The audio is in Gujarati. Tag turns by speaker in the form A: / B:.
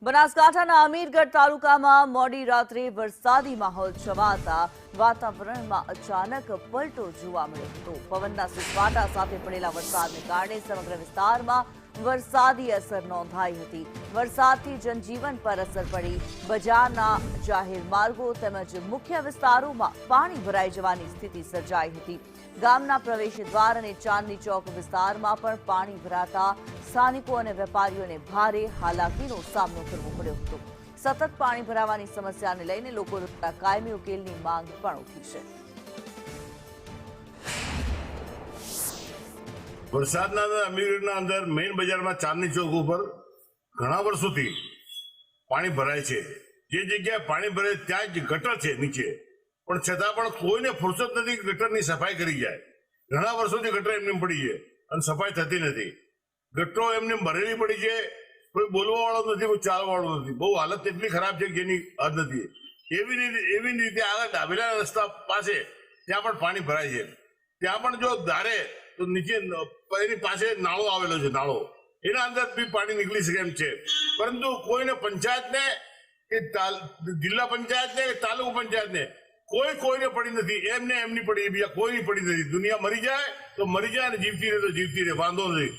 A: બનાસકાંઠાના અમીરગઢ તાલુકામાં મોડી રાત્રે વરસાદી માહોલ છવાતા વાતાવરણમાં અચાનક પલટો જોવા મળ્યો હતો। પવનના સૂસવાટા સાથે પડેલા વરસાદને કારણે સમગ્ર વિસ્તારમાં વરસાદી અસર નોંધાઈ હતી। વરસાદથી જનજીવન પર અસર પડી બજારના જાહેર માર્ગો તેમજ મુખ્ય વિસ્તારોમાં પાણી ભરાઈ જવાની સ્થિતિ સર્જાઈ હતી। ગામના પ્રવેશ દ્વાર અને ચાંદની ચોક વિસ્તારમાં પણ પાણી ભરાતા સ્થાનિકો અને વેપારીઓને ભારે હાલાકીનો સામનો કરવો પડ્યો હતો। સતત પાણી ભરાવાની સમસ્યાને લઈને લોકો દ્વારા કાયમી ઉકેલની માંગ પણ ઉઠી છે।
B: વરસાદના અમીરગઢના અંદર મેઇન બજારમાં ચાંદની ચોક ઉપર ઘણા વર્ષોથી પાણી ભરાય છે। જે જગ્યાએ પાણી ભરાય ત્યાં જ ગટર છે નીચે, પણ છતાં પણ કોઈને ફુરસત નથી ગટરની સફાઈ કરી જાય। ઘણા વર્ષોથી ગટર એમને પડી છે અને સફાઈ થતી નથી। ગટરો એમને ભરેલી પડી છે, કોઈ બોલવા વાળો નથી, કોઈ ચાલવા વાળો નથી। બહુ હાલત એટલી ખરાબ છે કે જેની હદ નથી। એવી રીતે આગળ ડાબેલા રસ્તા પાસે ત્યાં પણ પાણી ભરાય છે। ત્યાં પણ જો ધારે તો નીચે એની પાસે નાળો આવેલો છે, નાળો એના અંદર બી પાણી નીકળી શકે એમ છે, પરંતુ કોઈને પંચાયતને કે જિલ્લા પંચાયતને કે તાલુકા પંચાયતને કોઈને પડી નથી। એમને એમની પડી, બીજા કોઈની પડી નથી। દુનિયા મરી જાય તો મરી જાય, અને જીવતી રહે તો જીવતી રહે, વાંધો નથી।